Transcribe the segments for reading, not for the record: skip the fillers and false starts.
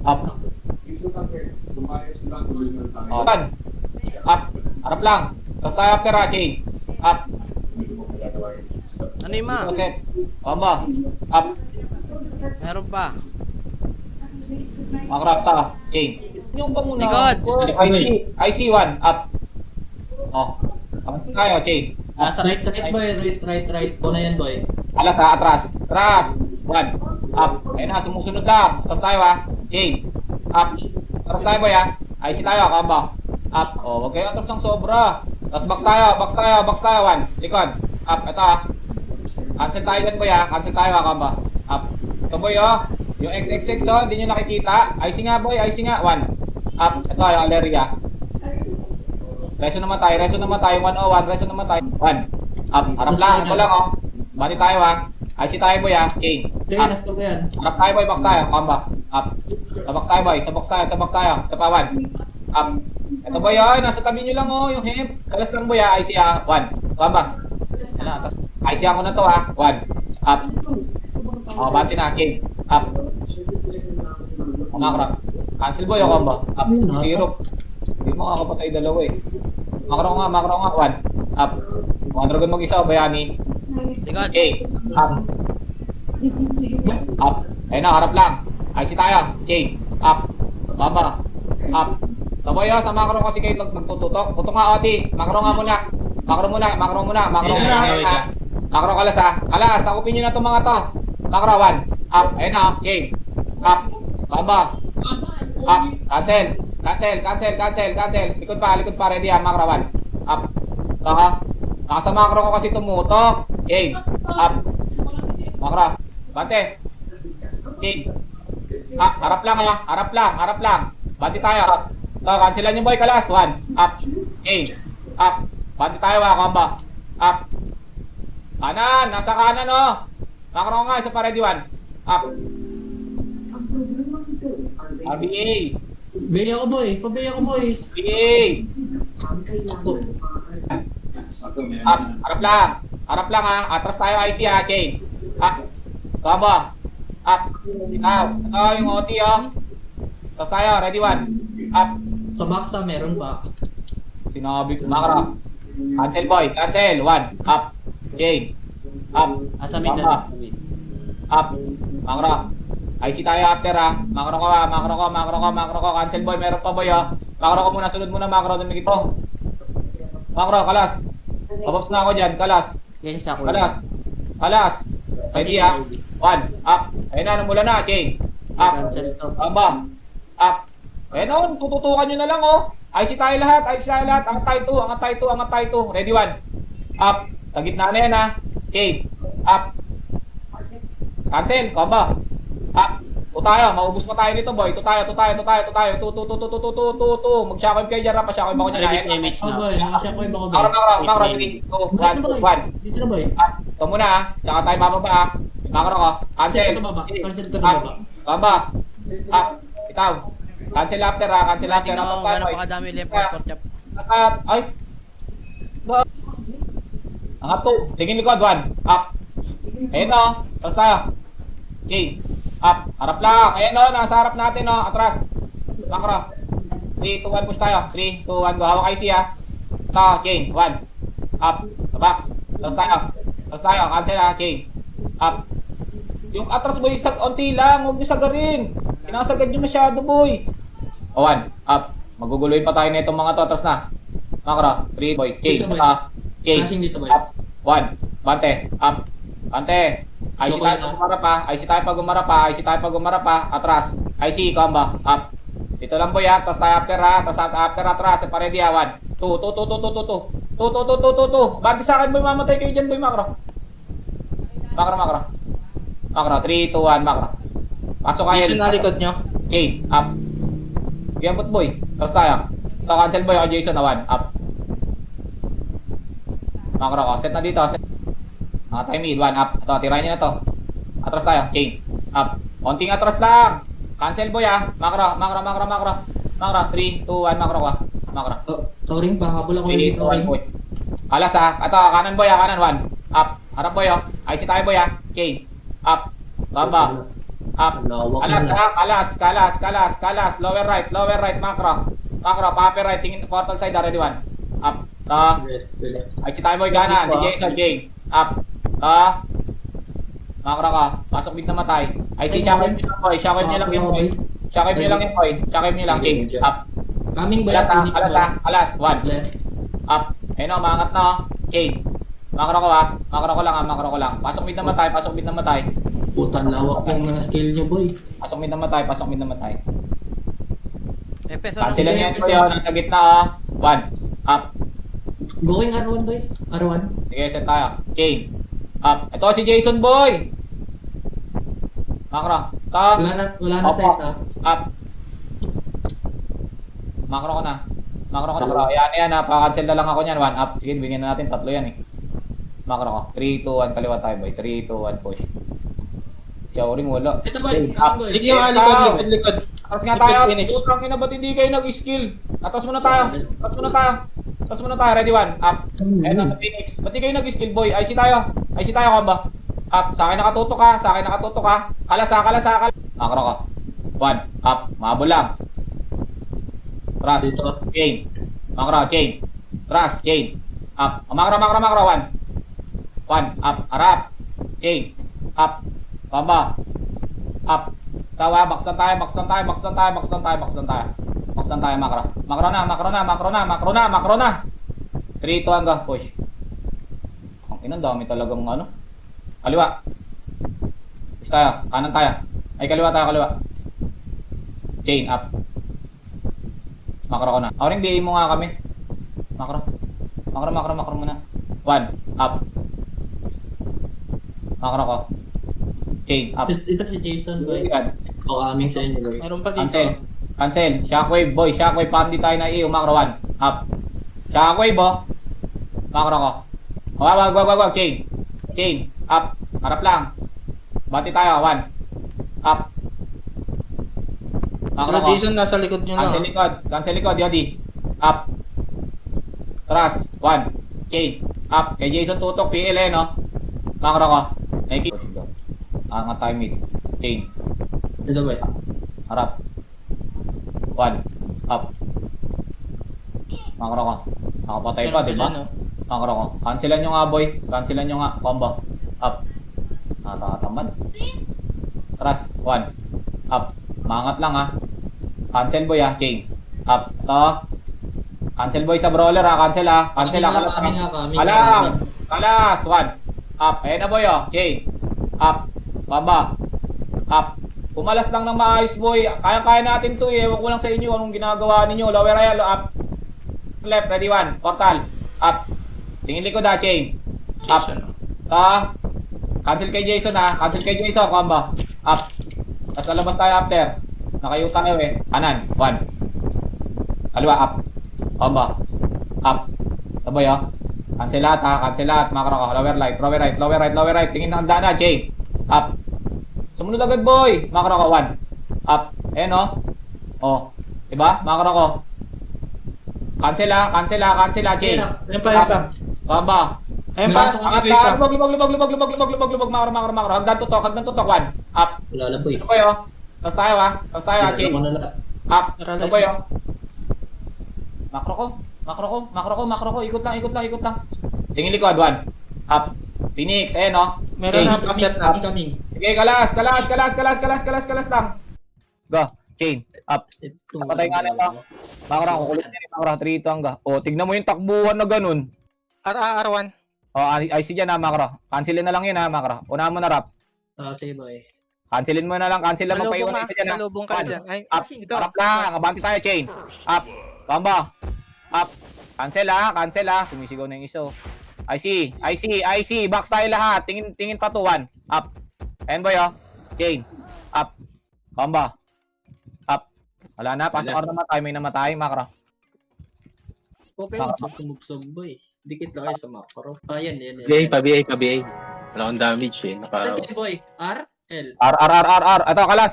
Up. One. Up. Harap lang. Tapos tayo after chain. Up. Ano yung ma? Set. Combo. Up. Meron pa. Makrap ta. Chain. Yung pa muna. Likod. IC 1. Up. Oh. Up tayo, chain. Nasa right boy, right. Bola yan boy. Alat ha, atras. Atras. 1. Up. Ayun na, sumusunod lang. Atras tayo ha. Chain. Up. Atras tayo boy ha. IC tayo, combo. Up. Oh, wag kayo atras ng sobra. Tapos box tayo. 1. Likod. Up. Ito ha. Cancel tayo dyan boy ha. Cancel tayo ha, combo. Up. Ito boy oh. Yung XXX oh, hindi nyo nakikita. IC nga boy, IC nga. 1. Up. Ito yung aleria. Reso naman tayo. 101. Reso naman tayo. 1. Up. Harap lang. Ito lang oh. Bati tayo ha. IC tayo boy ha. Chain. Okay, Up. last ko yan. Harap tayo boy, box tayo. Combo. Up. Sa box tayo boy. Sa box tayo. Sa pawan. Up. Ito boy oh. Nasa tabi nyo lang oh. Yung hemp. Kalas lang boy ha. IC ha. 1. Combo. IC ako na to ha. 1. Up. Oh, bati na. Chain. Up. Makro. Cancel boy yung combo. Up. 0. Hindi mo kakapatay dalawa eh. Makro nga. 1. Up. Mga dragon mag-isa. Bayani. Likod. Okay. Up. Up. Ayun na. Harap lang. IC tayo. Okay. Up. Baba. Up. Taboy sa makro kasi kayo magtututok. Tutok nga oti. Makro muna. Makro kalas ha. Kalas. Sakupin nyo na itong mga to. Makro 1. Up. Ayun na. Okay. Up. Baba. Up. Cancel. Likod pa. Ready ha. Makro 1. Up. Saka. Nasa makro ko kasi tumutok. Okay. Up. Makro. Bante. Okay. Harap lang. Bante tayo. Cancelan nyo boy. Kalas. 1. Up. Okay. Up. Bante tayo ha. Combo. Up. Kanan. Nasa kanan oh. Makro nga. Isa pa ready 1. Up. RBA. Bay ako boy. Pabay ako boy. RBA. Up. Harap lang ha. Atras tayo IC ha. Chain. Up. Combo. Up. Ikaw. Ito yung OT oh. Tapos tayo. Ready 1. Up. Sa baksa meron pa. Sinabi ko. Makro. Cancel boy. 1. Up. Chain. Up. Asa mid Combo. na. Up. Makro. IC tayo after ha. Makro ko. Cancel boy. Meron pa boy oh. Makro ko muna. Sunod muna makro. Dumigit ko. Makro. Kalas. Papops na ako dyan. Kalas. Yes, ako. Kalas. Ready ha. 1. Up. Ayun na. Namula na. Chain. Up. Cancel to. Baba. Up. Ayun o. Tututukan nyo na lang oh. IC tayo lahat. Angat tayo 2. Ready 1. Up. Sa gitna na yan ha. Chain. Up. Cancel. Combo. Up. Tayo. Maubos pa tayo nito boy. Tayo. Mag-shockwave kayo dyan. Pa-shockwave ako dyan. Ready image Oh na. boy, nakasya ko yung bako boy. Makro. 3, 2, 1. Dito na boy. Up. Ito muna ha. Tsaka tayo bababa ha. Makro ko. Cancel Cancel. ka na baba. Cancel ka na Up. baba. Baba. Up. Itaw. Cancel after ha. Tingnan mo kung gano'n pa kadami left for chop. Ay. Angat 2. Tingin likod 1. Up. Ayun o. Tapos tayo. Okay. Up. Harap lang. Ayun o. Nasa harap natin o. Atras. Makro. 3, 2, 1. Push tayo. 3, 2, 1. Go. Hawak IC ha. Ito. Chain. 1. Up. Sa box. Tapos tayo. Cancel ha. Chain. Up. Yung atras boy. Onti lang. Huwag nyo sagarin. Kinasagad nyo masyado boy. O 1. Up. Maguguloy pa tayo na itong mga to. Atras na. Makro. 3 boy. Chain. Dito, boy. Chain. Flashing dito boy. Up. 1. Bante. Up. Bante. IC So, tayo pag umarap ha. Atras. IC. Combo. Up. Dito lang boy ha. Tapos tayo after ha. Tapos after atras. Paredy ha. 1. 2. Bante sa akin boy. Mamatay kayo dyan boy. Makro. 3, 2, 1. Makro. Pasok kayo. Jason na likod nyo. Okay. Up. Gambot boy. Tapos tayo. Ito cancel boy. Ako Jason na 1. Up. Makro ko. Set na dito. Mga tayo mid. 1. Up. Ito. Tirahin nyo na to. Atras tayo. Chain. Up. Konting atras lang. Cancel boy ha. Makro. 3, 2, 1. Makro ko. Makro. Touring pa. Habol ako 3, yung 2, touring. 1 boy. Alas ha. Ito. Kanan boy ha. Kanan 1. Up. Harap boy oh. IC tayo boy ha. Chain. Up. Baba. Up. Lawak Kalas, na. kalas. Lower right, macro. Macro, paper right, tingin portal side, ready one. Up. Ay, si Timeboy kanan, si Jason, Jane. Up. Macro ka, pasok mid na matay. Ay, si Shockwave niyo lang, boy. Shockwave niyo lang yung boy. Shockwave niyo lang yung boy. Shockwave niyo lang, Jane. Up. Coming ba yan? Kalas, one. Up. Ayun o, maangat na o. Jane. Macro ko macro ko lang. Pasok mid na matay. Putang lawak yung mga skill nyo, boy. Pasok mid na matay. FS, Cancel lang yan boy, nasa gitna o. One. Up. Going R1, boy. R1. Sige, set tayo. Jane. Up. Ito si Jason, boy. Macro. Wala na set, ah. Up. Macro ko na, bro. Yan, pa-cancel na lang ako niyan. One up. Sige, bigyan na natin. Tatlo yan eh. Macro ko. 3, 2, 1. Kaliwa tayo, boy. 3, 2, 1. Push. Siya, uring wala. Ito, boy. Up. Coming, boy. Sige nga, likod. Atras nga tayo. Phoenix. Putang ina, ba't hindi kayo nag-skill? Atras muna tayo. Ready, one. Up. Ayun na, sa Phoenix. Ba't di kayo nag-skill, boy? IC tayo, kamba. Up. Sa akin nakatutok ka. Kalas. Macro ko. One. Up. Mabol lang. Tras. Dito. Chain. Macro, chain. Tras, chain. Up. Macro, one. One. Up. Harap. Chain. Up. Kamba. Up. Tawa, box lang tayo, macro. Macro na. 3, 2, hanggang push. Ang inang dami talagang ano. Kaliwa. Push tayo, kanan tayo. Ay, kaliwa. Chain, up. Macro ko na. Auring, BA mo nga kami. Macro muna. 1, up. Macro ko. Chain, up. Ito si Jason, boy. O, coming sa inyo, boy. Meron pa dito. Cancel. Shockwave, boy. Shockwave, para hindi tayo na iyo. Macro 1, up. Shockwave, oh. Macro ko. Wag. Chain, up. Harap lang. Bati tayo, 1. Up. Macro Sir ko. Jason, nasa likod nyo Cancel lang. likod, Yodi. Up. Tras, 1. Chain. Up. Kay Jason tutok, PL no? Macro ko. Nakikita. Angat tayo mid. Chain. Ito, boy. Harap. 1. Up. Macro ko. Nakapatay pa, di ba? Macro ko. Cancelan nyo nga, boy. Combo. Up. Natatamad. Tras, 1. Up. Mangat lang ha. Cancel boy ha, chain. Up. To. Cancel boy sa brawler ha, cancel. Kalas, 1. Up. Ayan na boy oh, chain. Up. Baba. Up. Pumalas lang ng maayos boy. Kaya natin to eh. Ewan ko lang sa inyo anong ginagawa ninyo. Lower ayan, up. Left, ready 1. Portal. Up. Tingin likod ha, chain. Up. To. Cancel kay Jason ha. Combo. Up. Tapos lalabas tayo after. Nakayo tayo eh. Kanan. 1. Kaliwa. Up. Combo. Up. Sabay oh. Cancel lahat. Macro ko. Lower right. Tingin handa na. Chain. Up. Sumunod agad boy. Macro ko. 1. Up. Ayan oh. Oh. Diba? Macro ko. Cancel Chain. Yan pa. Combo. Ayun pa. Angat ka. Lubog. Macro. Hagdan tutok. 1. Up. Wala na, boy. Ito boy oh. Tapos tayo ha, Chain. Sinalo ko na lahat. Up. Ito boy oh. Macro ko. Ikot lang. Tingin likod, 1. Up. Phoenix, ayan oh. Meron na Chain. packet na. Coming. Sige, kalas lang. Go. Chain. Up. Ito. Napatay nga na ito. Macro, kukulit niya rin. Macro, 3 ito hangga. O, tignan mo yung takbuhan na ganun. R1. O, IC dyan ha, Macro. Cancelin na lang yun ha, Macro. Unahan mo na, Rap. Sige, boy. Cancelin mo na lang. Cancel lang Salubong magpaiwan ka. isa dyan ha. Salubong ka dyan. Ay, Up. ito. Harap lang. Abanti tayo, Chain. Up. Combo. Up. Cancel ha. Sumisigaw na yung iso. IC. Box tayo lahat. Tingin pa to, 1. Up. Ayan boy oh. Chain. Up. Combo. Up. Wala na. Pasok ka namatay. May namatay. Macro. Okay, magsog, boy. Dikit lang kayo sa macro. Ayan. BA pa BA. Wala akong damage eh. Saan kayo, boy? R? L. R. Ito, kalas.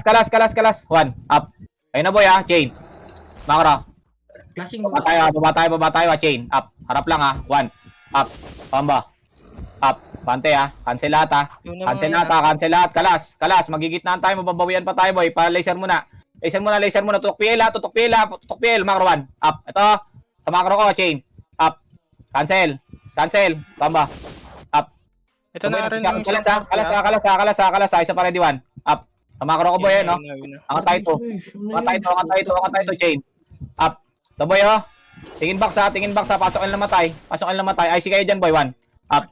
1. Up. Ayun na boy ha. Chain. Macro. Flashing Baba tayo. Chain. Up. Harap lang ha. 1. Up. Combo. Up. Pante ha. Cancel lahat ha. Yun na Cancel mga- lahat ha. Cancel lahat. Kalas. Magigitnaan tayo. Mababawian pa tayo boy. Pa-laser muna. Laser muna. Tutok PL ha. Tutok PL. Macro 1. Up. Ito. Sa macro ko. Chain. Up. Cancel. Bamba. Up. Ito na rin yung Kalas ha. Isa pa ready 1. Up. Sa macro ko boy no. Angat tayo to. Chain. Up. Ito boy oh. Tingin box ha. Pasok ang namatay. IC kayo dyan boy 1. Up.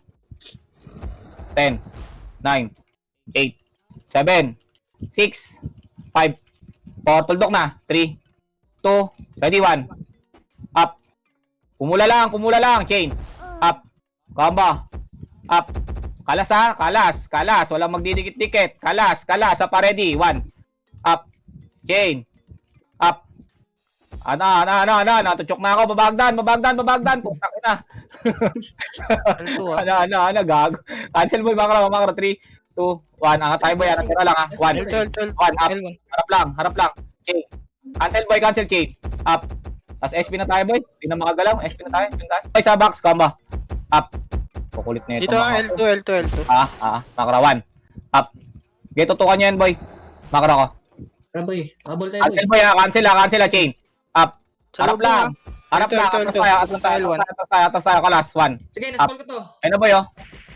10, 9, 8, 7, 6, 5, 4, tuldok na, 3, 2, ready 1, up, pumula lang, chain, up, combo, up, kalas ha, kalas, walang magdidikit-dikit, kalas, sa pa ready, 1, up, chain, up, natuchok na ako, babagdan, putak na. Gago. Cancel boy, makro, 3, 2, 1. Angat tayo boy, natira lang ha. 1, 1, up, harap lang. Chain. Cancel chain. Up. Tapos SP na tayo boy. Hindi na makagalaw. SP na tayo. Boy, sa box, combo. Up. Kukulit na ito. Dito ang L2. Makro 1. Up. Okay, tutukan nyo yan boy. Makro ko. Tara boy, habol tayo boy. Cancel boy ha, cancel ha, chain. Up. Harap lang. Atras tayo, kalas, 1. Sige, naspal ko to. Ayun na boy, oh.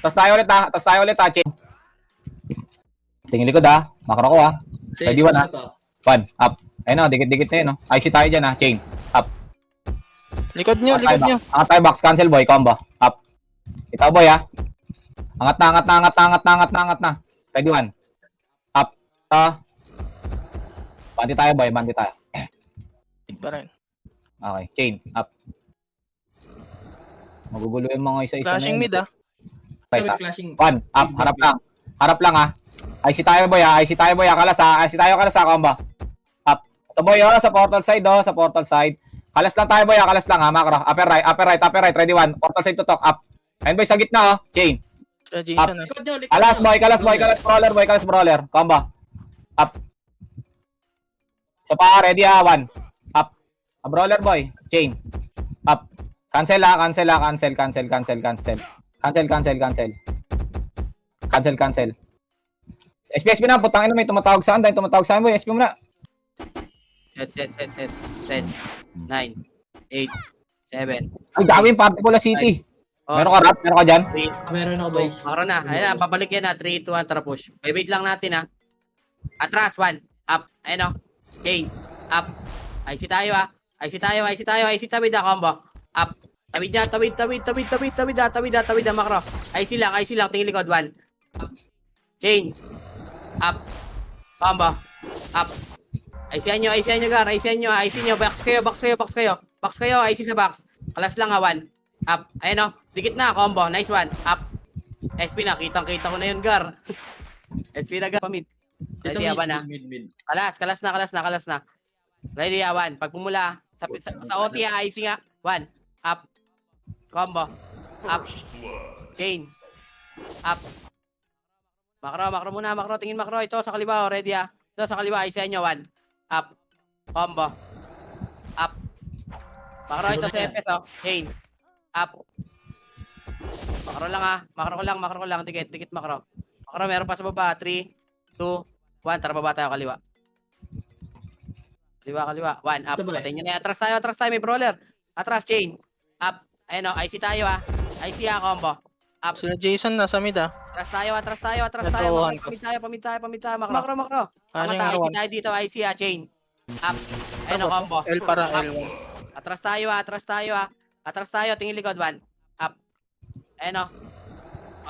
Atras tayo ulit ha, chain. Tingin likod ha, makro ko ha. Sige, Ready, 1 ha. naspal ko to. 1, up. Ayun o, dikit-dikit na yun, no. IC tayo dyan ha, chain. Up. Likod nyo. Angat tayo box, cancel boy, combo. Up. Itaw boy ha. Angat na. Ready, 1. Up. Banti tayo boy, Pa rin. Okay, chain, up. Magugulo yung mga isa-isa Flashing mid ah. Right, With clashing. 1, up, harap lang ha. IC tayo boy ha, kalas ha, combo. Up. Ito boy oh, sa portal side, Kalas lang tayo boy ha, macro. Upper right, ready 1. Portal side tutok, up. Ayun boy, sa gitna oh, chain. Jason ah. Likod nyo, likod Kalas nyo. boy, brawler, combo. Up. Sa pa, ready ha, 1. Up. A brawler boy, chain. Up. Cancel. SP na, putang ina, may tumatawag sa akin boy, SP mo na. Set. 10, 9, 8, 7. Ay, gagawin party ko la city. Meron ka rap? Meron ka dyan? 3, Meron ako boy. Makro na. Ayun na, babalik yan na. 3, 2, 1, tara push. Wait lang natin ha. Atras, 1. Up. Ayun o. Chain. Up. IC tayo ha. IC tawid ha, combo. Up. Tawid na, makro. IC lang. Tingin likod, 1. Up. Chain. Up. Combo. Up. IC nyo, gar. IC nyo. Box kayo. IC sa box. Kalas lang ha, 1. Up. Ayun o. Dikit na, combo. Nice one. Up. SP na. Kitang-kita ko na yun, gar. SP na, gar. Pamid. Ready, Ito Awan na. mid. Kalas na. Ready, Awan. Pag pumula, sa OT, IC nga. 1. Up. Combo. Up. Chain. Up. Makro muna. Tingin makro. Ito sa kaliwa. Ready, ha. Ito sa kaliwa. IC nyo. 1. Up. Combo. Up. Makro ito sa FS, oh. Chain. Up. Makro lang ha. Makro lang. Dikit makro. Makro, meron pa sa baba. 3, 2, 1. Tara, baba tayo kaliwa. Kaliwa. 1, up. Patayin nyo na. Atras tayo. May brawler. Atras, chain. Up. Ayun o. IC tayo ha. IC ha, combo. Up. Sila Jason nasa mid ah. Atras tayo. Natuhan ko. Pamid tayo. Makro. Tama tayo. IC tayo dito. IC ha, chain. Up. Ayun o, combo. L para Up. L1. Atras tayo. Tingin likod, 1. Up. Ayun o.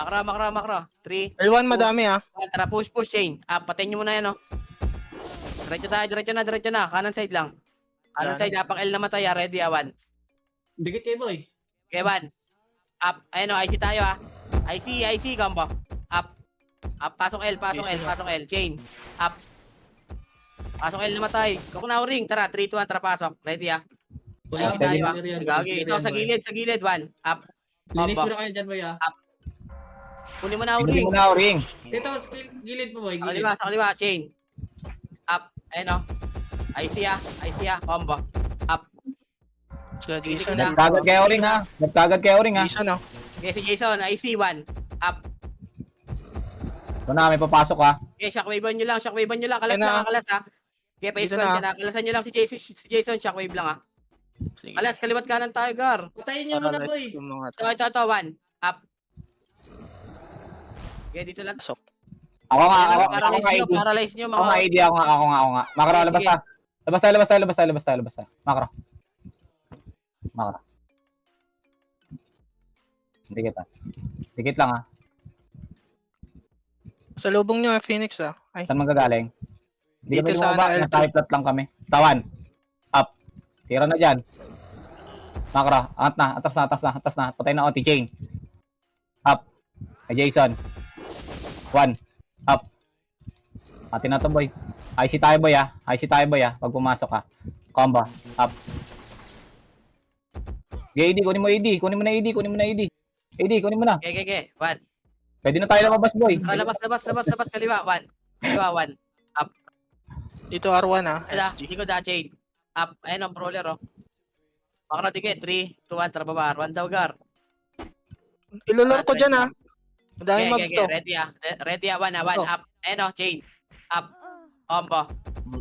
Makro. 3, L1 madami ah. 1. Tara, push, chain. Up. Patayin nyo muna yan o. Diretso na. Kanan side lang. Kanan side, apang L na matay ha. Ready, Awan. Dikit kayo boy. Okay, 1. Up. Ayun o, IC tayo ha. IC, combo. Up. Pasok L. Chain. Up. Pasok L na matay. Kung na-ring. Tara, 3, 2, 1. Tara, pasok. Ready ha. IC tayo ha. Gagi. Ito, sa gilid. 1. Up. Linis Combo. mo na kayo dyan boy ha. Kunin mo na Hindi ring. mo na ring. Ito, gilid mo boy. Sa kaliwa. Chain. Up. Ayun o. IC ha. Combo. Up. Sila Jason na. ah. Nagkagad kayo ring ha. Jason ah. Okay, si Jason. IC 1. Up. Ito na, may papasok ha. Okay, shockwavean nyo lang. Kalas Ayun na. lang, kalas ha. Okay, Dito pa-spawn na. ka na. Kalasan nyo lang si Jason, shockwave lang ha. Sige. Kalas, kaliwat kanan tayo, Gar. Patayin niyo muna, boy. Paralyze yung mga Ito, 1. Up. Okay, dito lang. pasok. Ako nga, ako Paralyze nga nyo, ID. paralyze nyo Ako mga... nga ID, ako nga. Makro, Sige, labas sige. ta. Labas tayo. Makro. Dikit lang ha. Sa lubong nyo, Phoenix ah. Ay, Saan magagaling? Hindi kami Dito sa lumaba, L2. nasa high plot lang kami. Tawan. Up. Tira na dyan. Makro, atras na. Patay na OT, chain. Up. Kay Jason. 1. Up. Atin na to, boy. IC tayo, boy, ha. Pag pumasok, ha. Combo. Up. Okay, AD, kunin mo na AD. Kunin mo na. Okay. 1. Pwede na tayo lumabas, boy. Tara, labas. Kaliwa, 1. Kaliwa, 1. dito R1 ah. Ala, SG. likod da, chain. Up. Ayun ang brawler, oh. Makro, dikit. 3, 2, 1. Tara, baba. 1 daw, Gar. Ilulor ko dyan ah. Madaming mobs to. Ready, 1, 1. Up. Ayun, oh, chain. Up. Combo.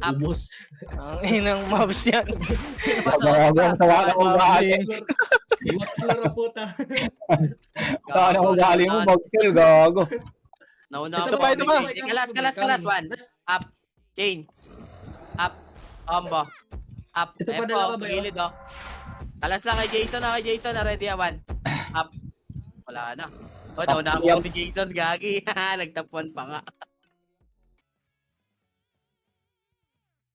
Ubus. Ang inang mobs yan. Gagawin sa wala kong ugali. Mature ang puta. Sa wala kong ugali mo, bagsil, gago. Nauna Ito ako. pa, ito pa. Kalas. 1. Up. Chain. Up. Combo. Up. Ito pa, Ayun dalawa po, ba sa yun? gilid, oh. Kalas lang kay Jason, Ready, 1. Up. Wala na. Oh, nauna ako si Jason, gagi. Nagtapuan pa nga.